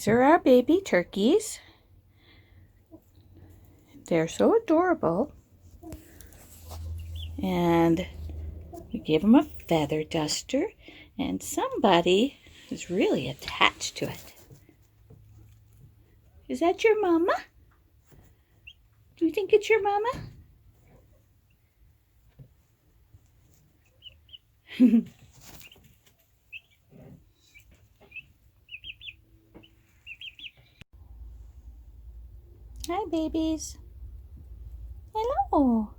These are our baby turkeys. They're so adorable. And we gave them a feather duster, and somebody is really attached to it. Is that your mama? Do you think it's your mama? Hi, babies. Hello.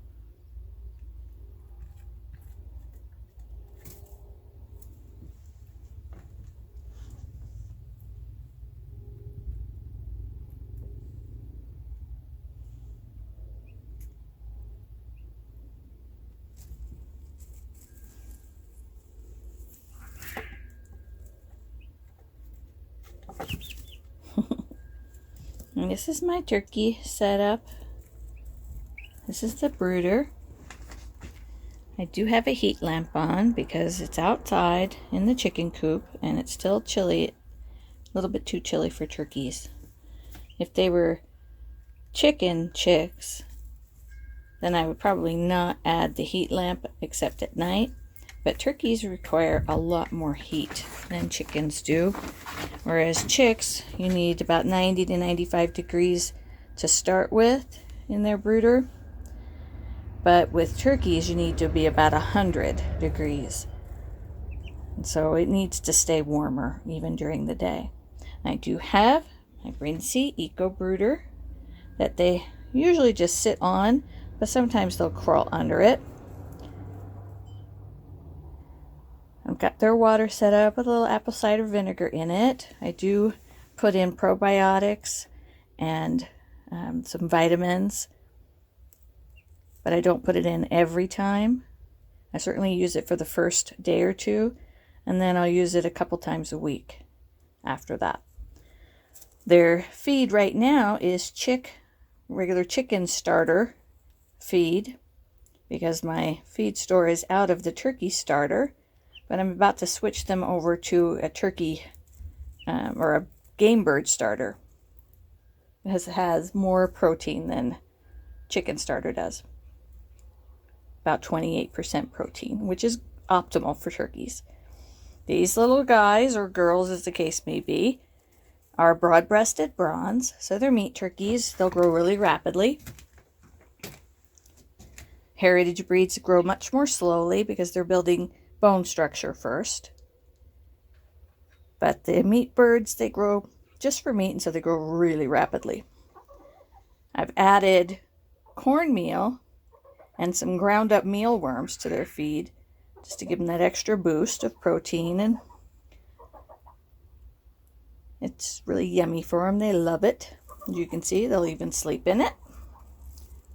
And this is my turkey setup. This is the brooder. I do have a heat lamp on because it's outside in the chicken coop and it's still chilly, a little bit too chilly for turkeys. If they were chicken chicks, then I would probably not add the heat lamp except at night. But turkeys require a lot more heat than chickens do. Whereas chicks, you need about 90 to 95 degrees to start with in their brooder. But with turkeys, you need to be about 100 degrees. And so it needs to stay warmer even during the day. I do have my Brinsea Eco Brooder that they usually just sit on, but sometimes they'll crawl under it. I've got their water set up with a little apple cider vinegar in it. I do put in probiotics and some vitamins, but I don't put it in every time. I certainly use it for the first day or two, and then I'll use it a couple times a week after that. Their feed right now is regular chicken starter feed, because my feed store is out of the turkey starter. But I'm about to switch them over to a turkey or a game bird starter, because it has more protein than chicken starter does. About 28% protein, which is optimal for turkeys. These little guys, or girls as the case may be, are broad-breasted bronze, so they're meat turkeys. They'll grow really rapidly. Heritage breeds grow much more slowly because they're building bone structure first. But the meat birds, they grow just for meat, and so they grow really rapidly. I've added cornmeal and some ground up mealworms to their feed just to give them that extra boost of protein, and it's really yummy for them. They love it. As you can see, they'll even sleep in it.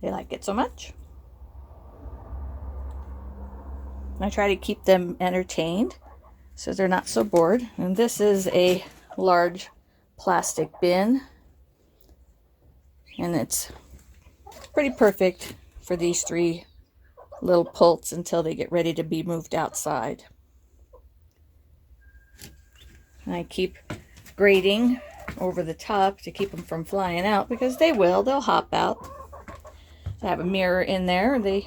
They like it so much. I try to keep them entertained so they're not so bored. And this is a large plastic bin, and it's pretty perfect for these three little poults until they get ready to be moved outside. And I keep grating over the top to keep them from flying out, because they'll hop out. I have a mirror in there. They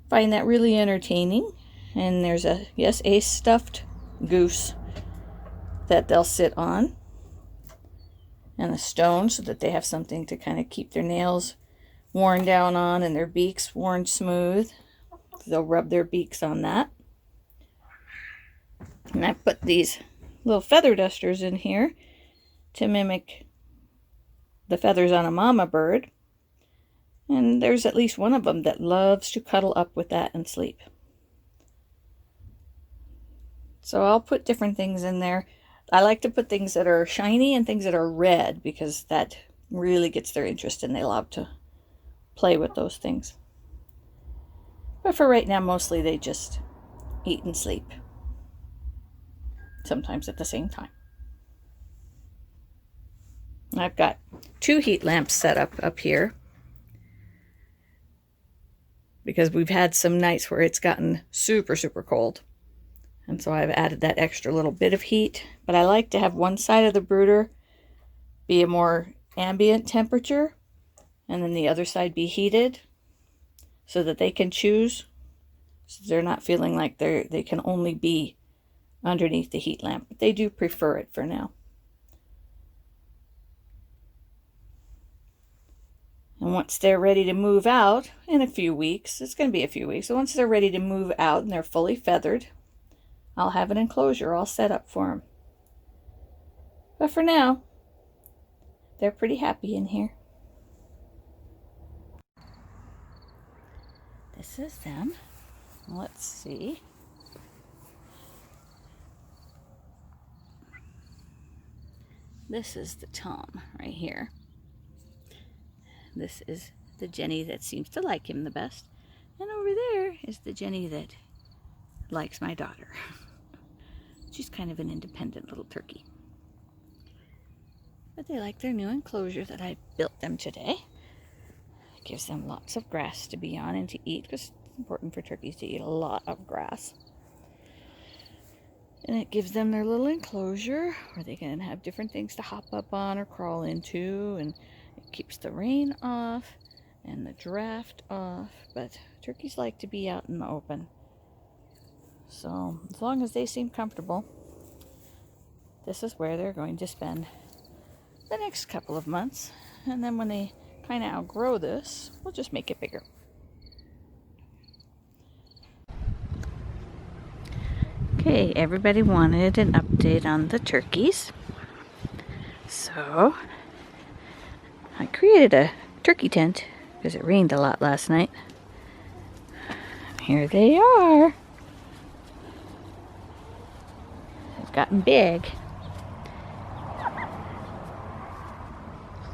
find that really entertaining. And there's a stuffed goose that they'll sit on, and a stone so that they have something to kind of keep their nails worn down on and their beaks worn smooth. They'll rub their beaks on that. And I put these little feather dusters in here to mimic the feathers on a mama bird. And there's at least one of them that loves to cuddle up with that and sleep. So I'll put different things in there. I like to put things that are shiny and things that are red, because that really gets their interest and they love to play with those things. But for right now, mostly they just eat and sleep. Sometimes at the same time. I've got 2 heat lamps set up here, because we've had some nights where it's gotten super, super cold. And so I've added that extra little bit of heat. But I like to have one side of the brooder be a more ambient temperature and then the other side be heated so that they can choose. So they're not feeling like they can only be underneath the heat lamp. But they do prefer it for now. And once they're ready to move out in a few weeks, it's going to be a few weeks. So once they're ready to move out and they're fully feathered, I'll have an enclosure all set up for them. But for now, they're pretty happy in here. This is them. Let's see. This is the Tom right here. This is the Jenny that seems to like him the best. And over there is the Jenny that likes my daughter. She's kind of an independent little turkey. But they like their new enclosure that I built them today. It gives them lots of grass to be on and to eat, because it's important for turkeys to eat a lot of grass. And it gives them their little enclosure where they can have different things to hop up on or crawl into, and it keeps the rain off and the draft off. But turkeys like to be out in the open. So as long as they seem comfortable, this is where they're going to spend the next couple of months. And then when they kind of outgrow this, we'll just make it bigger. Okay, everybody wanted an update on the turkeys. So I created a turkey tent because it rained a lot last night. Here they are. They've gotten big.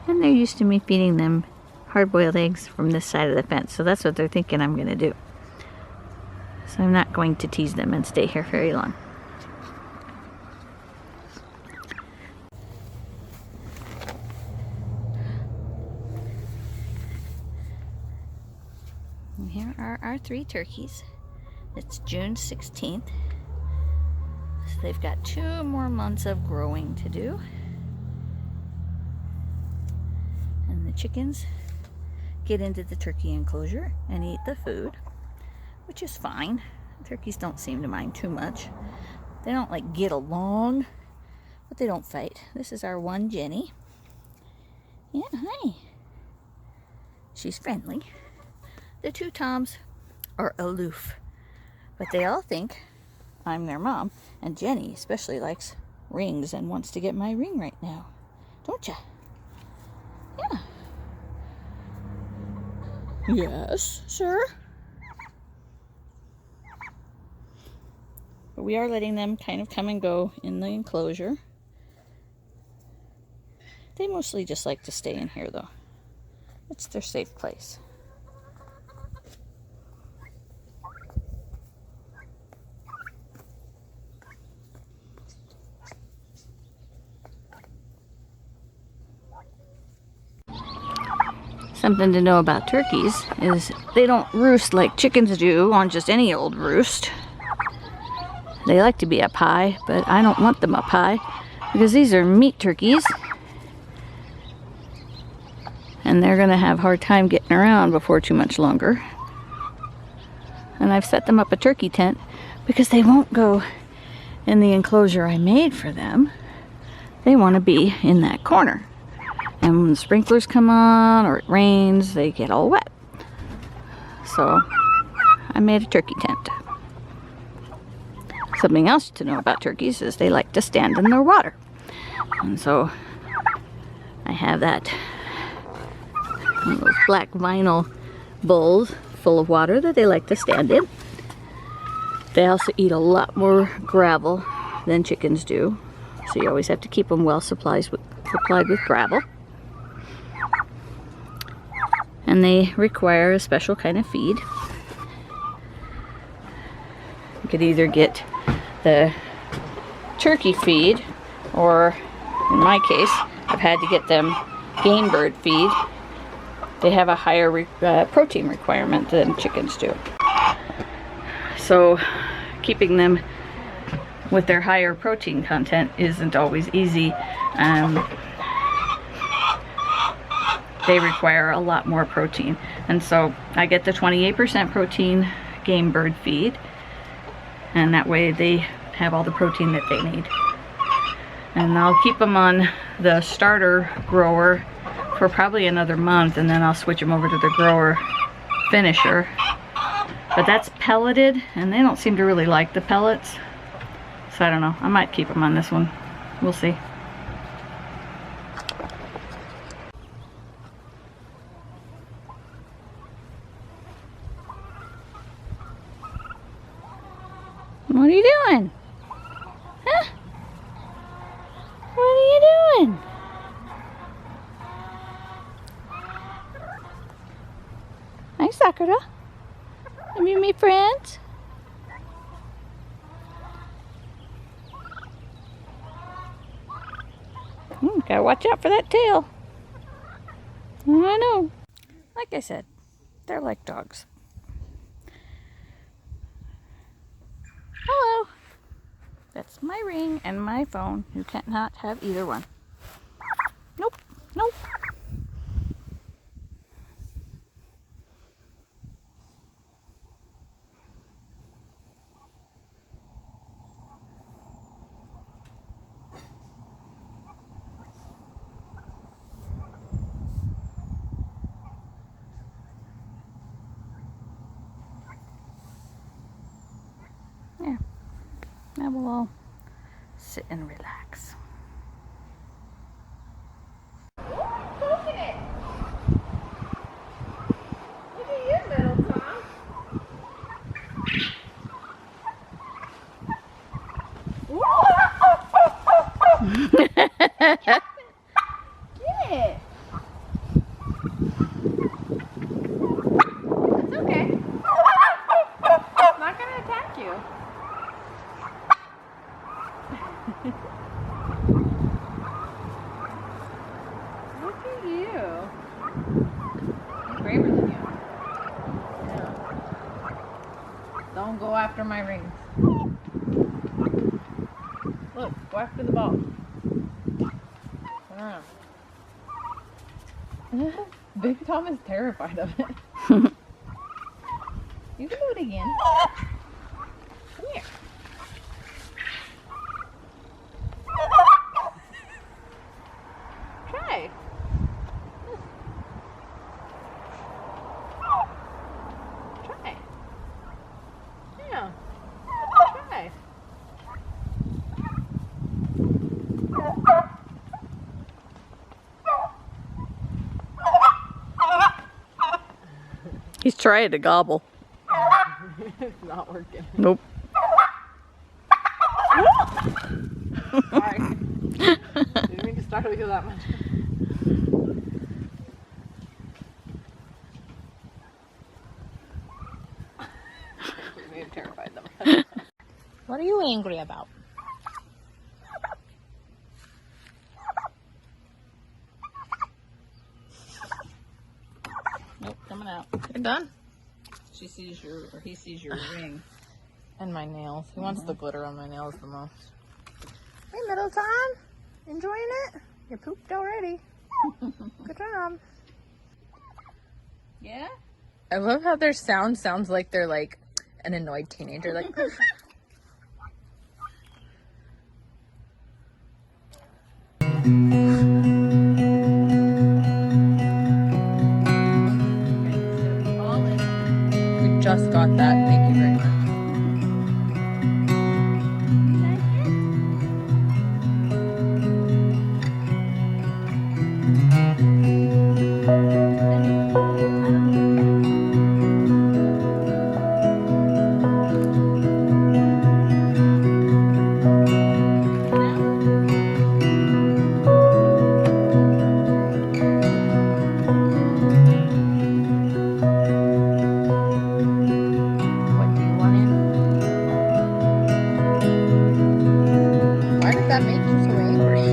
And they're used to me feeding them hard-boiled eggs from this side of the fence. So that's what they're thinking I'm going to do. So I'm not going to tease them and stay here very long. And here are our 3 turkeys. It's June 16th. So they've got 2 more months of growing to do. And the chickens get into the turkey enclosure and eat the food, which is fine. Turkeys don't seem to mind too much. They don't like get along, but they don't fight. This is our one Jenny. Yeah, hi. She's friendly. The 2 Toms are aloof, but they all think I'm their mom, and Jenny especially likes rings and wants to get my ring right now. Don't ya? Yeah. Yes, sir. But we are letting them kind of come and go in the enclosure. They mostly just like to stay in here, though. It's their safe place. Something to know about turkeys is they don't roost like chickens do on just any old roost. They like to be up high, but I don't want them up high because these are meat turkeys. And they're going to have a hard time getting around before too much longer. And I've set them up a turkey tent because they won't go in the enclosure I made for them. They want to be in that corner. And when the sprinklers come on or it rains, they get all wet. So I made a turkey tent. Something else to know about turkeys is they like to stand in their water. And so I have that, one of those black vinyl bowls full of water that they like to stand in. They also eat a lot more gravel than chickens do. So you always have to keep them well supplied with gravel. And they require a special kind of feed. You could either get the turkey feed, or in my case, I've had to get them game bird feed. They have a higher protein requirement than chickens do. So keeping them with their higher protein content isn't always easy. They require a lot more protein. And so I get the 28% protein game bird feed, and that way they have all the protein that they need. And I'll keep them on the starter grower for probably another month, and then I'll switch them over to the grower finisher. But that's pelleted, and they don't seem to really like the pellets. So I don't know, I might keep them on this one. We'll see. What are you doing? Huh? What are you doing? Hi, Sakura. Have you made friends? Gotta watch out for that tail. I know. Like I said, they're like dogs. Hello. That's my ring and my phone. You cannot have either one. Nope. Nope. Yeah. Now we'll all sit and relax. Get it. It's okay. It's not gonna attack you. Look at you. I'm braver than you. Yeah. Don't go after my rings. Look, go after the ball. Turn around. Big Tom is terrified of it. You can do it again. Come here. Try. Try. Yeah. Try. He's trying to gobble. It's not working. Nope. Sorry. Didn't mean to startle you that much. We may have terrified them. What are you angry about? Nope, coming out. You're done? She sees your, or he sees your ring. And my nails. He wants the glitter on my nails the most. Hey, Middleton. Enjoying it? You pooped already. Good job. Yeah? I love how their sound sounds like they're like an annoyed teenager. Like, we just got that. Thank you very much. What do you want in? Why did that make you so angry?